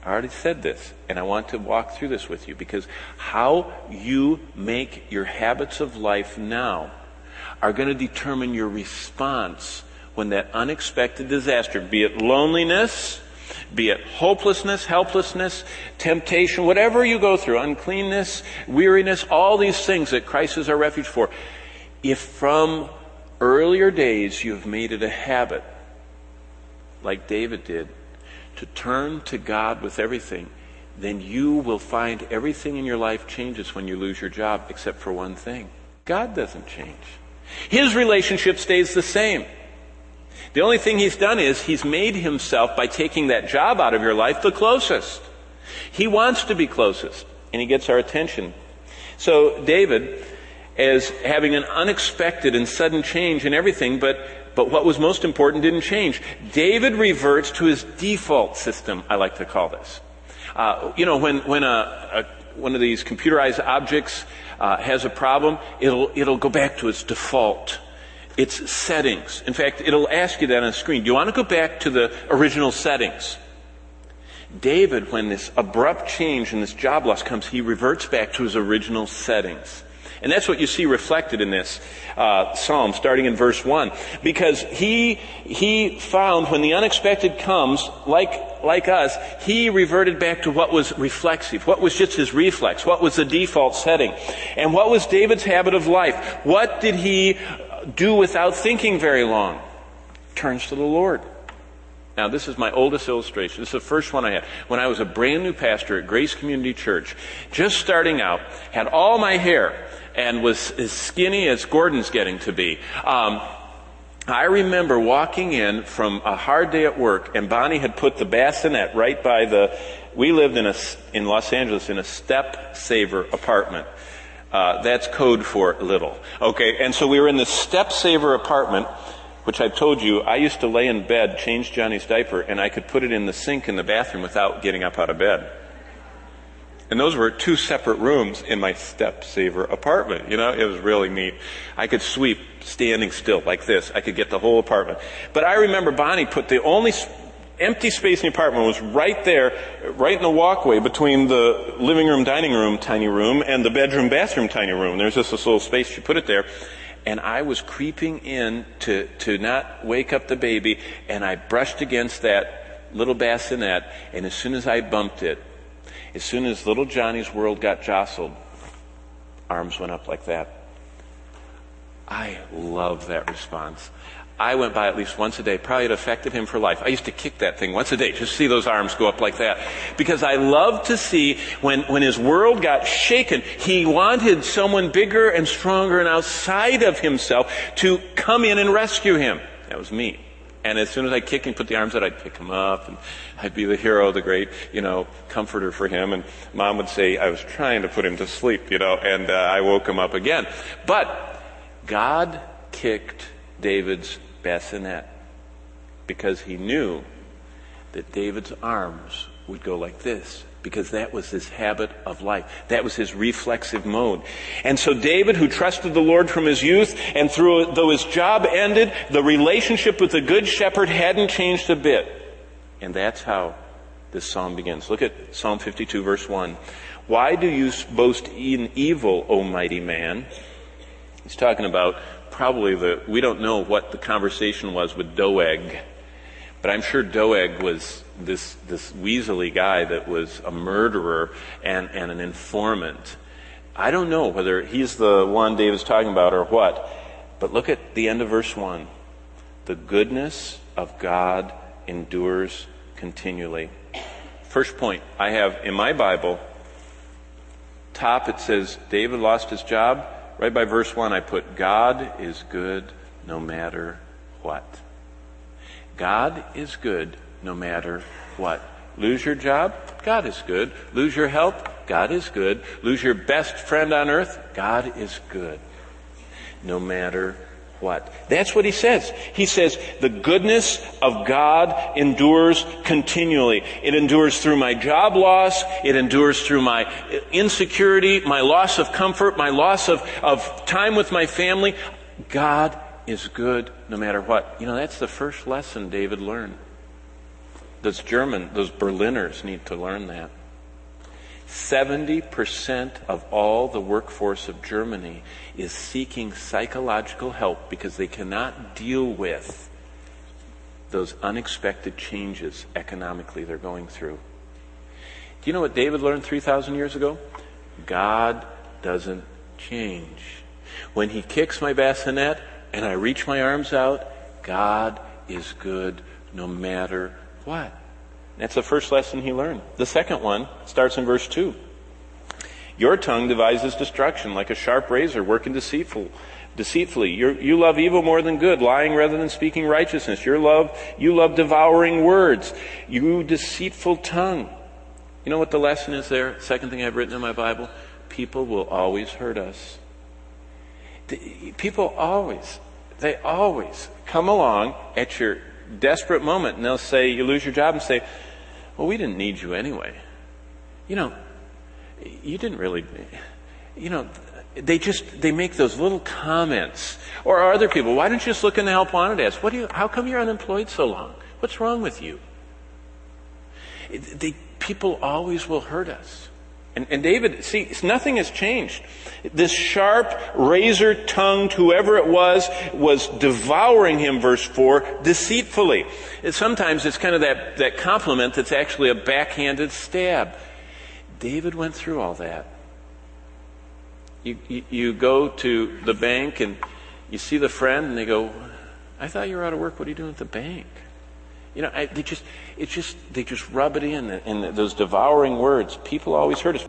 I already said this, and I want to walk through this with you, because how you make your habits of life now are going to determine your response when that unexpected disaster, be it loneliness, be it hopelessness, helplessness, temptation, whatever you go through, uncleanness, weariness, all these things that Christ is our refuge for. If from earlier days you've made it a habit, like David did, to turn to God with everything, then you will find everything in your life changes when you lose your job, except for one thing. God doesn't change. His relationship stays the same. The only thing he's done is he's made himself, by taking that job out of your life, the closest. He wants to be closest, and he gets our attention. So David, as having an unexpected and sudden change in everything, but what was most important didn't change. David reverts to his default system, I like to call this. When one of these computerized objects has a problem, it'll go back to its default, its settings. In fact, it'll ask you that on the screen. Do you want to go back to the original settings? David, when this abrupt change in this job loss comes, he reverts back to his original settings. And that's what you see reflected in this psalm, starting in verse 1. Because he found when the unexpected comes, like us, he reverted back to what was reflexive, what was just his reflex, what was the default setting. And what was David's habit of life? What did he do without thinking very long? Turns to the Lord. Now, this is my oldest illustration. This is the first one I had. When I was a brand new pastor at Grace Community Church, just starting out, had all my hair, and was as skinny as Gordon's getting to be. I remember walking in from a hard day at work, and Bonnie had put the bassinet right by we lived in Los Angeles in a step-saver apartment. That's code for little. Okay, and so we were in this step-saver apartment, which I've told you, I used to lay in bed, change Johnny's diaper, and I could put it in the sink in the bathroom without getting up out of bed. And those were two separate rooms in my step-saver apartment. It was really neat. I could sweep standing still like this. I could get the whole apartment. But I remember Bonnie put the only empty space in the apartment was right there, right in the walkway between the living room, dining room, tiny room, and the bedroom, bathroom, tiny room. There's just this little space. She put it there. And I was creeping in to not wake up the baby, and I brushed against that little bassinet, and as soon as I bumped it, as soon as little Johnny's world got jostled, arms went up like that. I love that response. I went by at least once a day. Probably it affected him for life. I used to kick that thing once a day, just see those arms go up like that. Because I love to see when his world got shaken, he wanted someone bigger and stronger and outside of himself to come in and rescue him. That was me. And as soon as I kicked and put the arms out, I'd pick him up, and I'd be the hero, the great, comforter for him. And Mom would say I was trying to put him to sleep, and I woke him up again. But God kicked David's bassinet because he knew that David's arms would go like this, because that was his habit of life. That was his reflexive mode. And so David, who trusted the Lord from his youth, and though his job ended, the relationship with the Good Shepherd hadn't changed a bit. And that's how this psalm begins. Look at Psalm 52, verse 1. Why do you boast in evil, O mighty man? He's talking about we don't know what the conversation was with Doeg, but I'm sure Doeg was this weaselly guy that was a murderer and an informant. I don't know whether he's the one David's talking about or what, but look at the end of verse 1. The goodness of God endures continually. First point I have in my Bible, top it says David lost his job. Right by verse 1 I put, God is good no matter what. God is good no matter what. Lose your job? God is good. Lose your health? God is good. Lose your best friend on earth? God is good. No matter what. That's what he says. He says, the goodness of God endures continually. It endures through my job loss. It endures through my insecurity, my loss of comfort, my loss of time with my family. God is good no matter what. That's the first lesson David learned. Those Berliners need to learn that. 70% of all the workforce of Germany is seeking psychological help because they cannot deal with those unexpected changes economically they're going through. Do you know what David learned 3,000 years ago? God doesn't change. When he kicks my bassinet and I reach my arms out, God is good no matter what. That's the first lesson he learned. The second one starts in verse 2. Your tongue devises destruction like a sharp razor working deceitfully. You love evil more than good, lying rather than speaking righteousness. You love devouring words. You deceitful tongue. You know what the lesson is there? Second thing I've written in my Bible. People will always hurt us. People always come along at your desperate moment, and they'll say, you lose your job, and say, well, we didn't need you anyway. You didn't really, they make those little comments. Or other people, why don't you just look in the Help Wanted ads? How come you're unemployed so long? What's wrong with you? People always will hurt us. And David, see, nothing has changed. This sharp, razor-tongued, whoever it was devouring him, verse 4, deceitfully. Sometimes it's kind of that compliment that's actually a backhanded stab. David went through all that. You go to the bank and you see the friend and they go, I thought you were out of work. What are you doing at the bank? They just rub it in those devouring words. People always hurt us.